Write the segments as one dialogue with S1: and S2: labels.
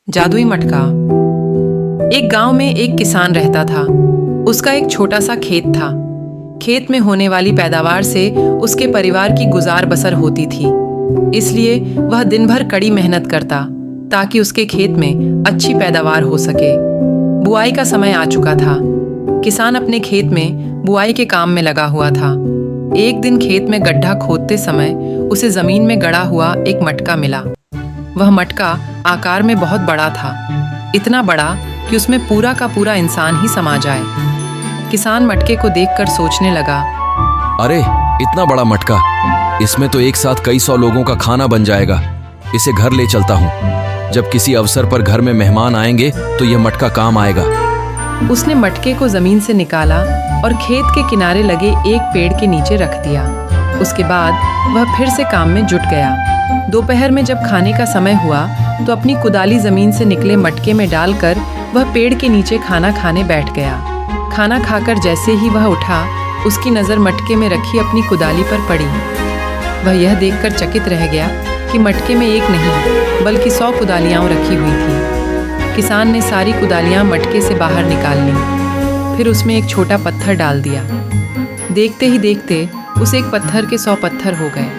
S1: जादुई मटका। एक गांव में एक किसान रहता था। उसका एक छोटा सा खेत था। खेत में होने वाली पैदावार से उसके परिवार की गुजार बसर होती थी। इसलिए वह दिन भर कड़ी मेहनत करता ताकि उसके खेत में अच्छी पैदावार हो सके। बुआई का समय आ चुका था। किसान अपने खेत में बुआई के काम में लगा हुआ था। एक दिन खेत में गड्ढा खोदते समय उसे जमीन में गड़ा हुआ एक मटका मिला। वह मटका आकार में बहुत बड़ा था, इतना बड़ा कि उसमें पूरा का पूरा इंसान ही समा जाए। किसान मटके को देखकर सोचने लगा,
S2: अरे इतना बड़ा मटका, इसमें तो एक साथ कई सौ लोगों का खाना बन जाएगा। इसे घर ले चलता हूँ। जब किसी अवसर पर घर में मेहमान आएंगे तो यह मटका काम आएगा।
S1: उसने मटके को जमीन से निकाला और खेत के किनारे लगे एक पेड़ के नीचे रख दिया। उसके बाद वह फिर से काम में जुट गया। दोपहर में जब खाने का समय हुआ तो अपनी कुदाली जमीन से निकले मटके में डालकर वह पेड़ के नीचे खाना खाने बैठ गया। खाना खाकर जैसे ही वह उठा, उसकी नज़र मटके में रखी अपनी कुदाली पर पड़ी। वह यह देखकर चकित रह गया कि मटके में एक नहीं बल्कि 100 कुदालियाँ रखी हुई थी। किसान ने सारी कुदालियाँ मटके से बाहर निकाल लीं, फिर उसमें एक छोटा पत्थर डाल दिया। देखते ही देखते उस एक पत्थर के 100 पत्थर हो गए।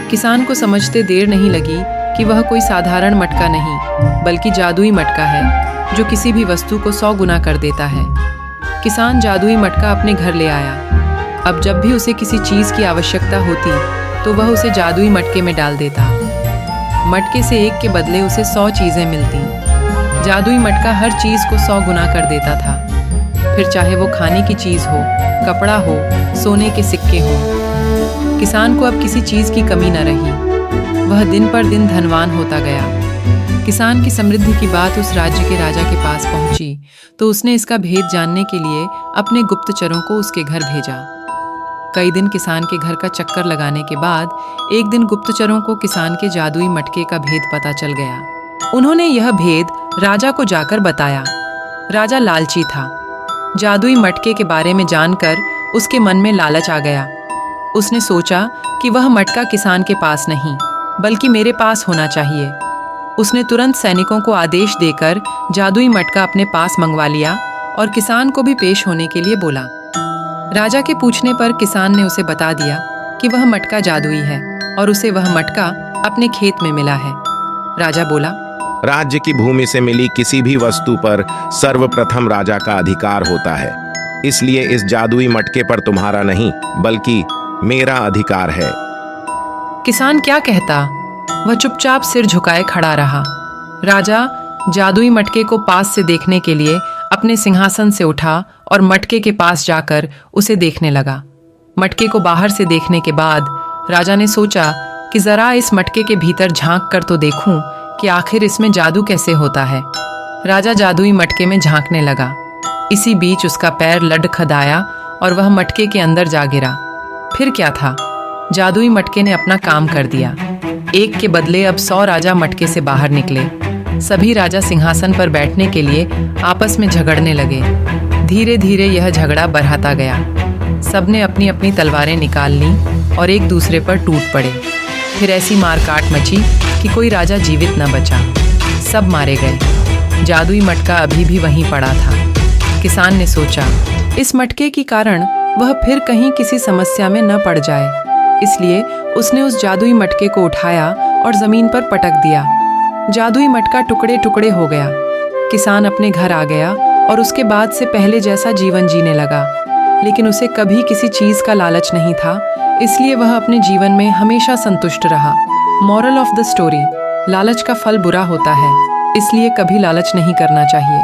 S1: किसान को समझते देर नहीं लगी कि वह कोई साधारण मटका नहीं बल्कि जादुई मटका है जो किसी भी वस्तु को 100 गुना कर देता है। किसान जादुई मटका अपने घर ले आया। अब जब भी उसे किसी चीज़ की आवश्यकता होती तो वह उसे जादुई मटके में डाल देता। मटके से एक के बदले उसे 100 चीज़ें मिलती। जादुई मटका हर चीज़ को 100 गुना कर देता था, फिर चाहे वो खाने की चीज़ हो, कपड़ा हो, सोने के सिक्के हों। किसान को अब किसी चीज़ की कमी न रही। वह दिन पर दिन धनवान होता गया। किसान की समृद्धि की बात उस राज्य के राजा के पास पहुंची तो उसने इसका भेद जानने के लिए अपने गुप्तचरों को उसके घर भेजा। कई दिन किसान के घर का चक्कर लगाने के बाद एक दिन गुप्तचरों को किसान के जादुई मटके का भेद पता चल गया। उन्होंने यह भेद राजा को जाकर बताया। राजा लालची था। जादुई मटके के बारे में जानकर उसके मन में लालच आ गया। उसने सोचा कि वह मटका किसान के पास नहीं बल्कि मेरे पास होना चाहिए। उसने तुरंत सैनिकों को आदेश देकर जादुई मटका अपने पास मंगवा लिया और किसान को भी पेश होने के लिए बोला। राजा के पूछने पर किसान ने उसे बता दिया कि वह मटका जादुई है और उसे वह मटका अपने खेत में मिला है। राजा बोला,
S3: राज्य की भूमि से मिली किसी भी वस्तु पर सर्वप्रथम राजा का अधिकार होता है, इसलिए इस जादुई मटके पर तुम्हारा नहीं बल्कि मेरा अधिकार है।
S1: किसान क्या कहता, वह चुपचाप सिर झुकाए खड़ा रहा। राजा जादुई मटके को पास से देखने के लिए अपने सिंहासन से उठा और मटके के पास जाकर उसे देखने लगा। मटके को बाहर से देखने के बाद राजा ने सोचा कि जरा इस मटके के भीतर झांक कर तो देखूं कि आखिर इसमें जादू कैसे होता है। राजा जादुई मटके में झांकने लगा। इसी बीच उसका पैर लडखड़ाया और वह मटके के अंदर जा गिरा। फिर क्या था, जादुई मटके ने अपना काम कर दिया। एक के बदले अब 100 राजा मटके से बाहर निकले। सभी राजा सिंहासन पर बैठने के लिए आपस में झगड़ने लगे। धीरे धीरे यह झगड़ा बढ़ाता गया। सबने अपनी अपनी तलवारें निकाल लीं और एक दूसरे पर टूट पड़े। फिर ऐसी मारकाट मची कि कोई राजा जीवित न बचा। सब मारे गए। जादुई मटका अभी भी वहीं पड़ा था। किसान ने सोचा, इस मटके के कारण वह फिर कहीं किसी समस्या में न पड़ जाए, इसलिए उसने उस जादुई मटके को उठाया और जमीन पर पटक दिया। जादुई मटका टुकड़े टुकड़े हो गया। किसान अपने घर आ गया और उसके बाद से पहले जैसा जीवन जीने लगा। लेकिन उसे कभी किसी चीज़ का लालच नहीं था, इसलिए वह अपने जीवन में हमेशा संतुष्ट रहा। मॉरल ऑफ द स्टोरी, लालच का फल बुरा होता है, इसलिए कभी लालच नहीं करना चाहिए।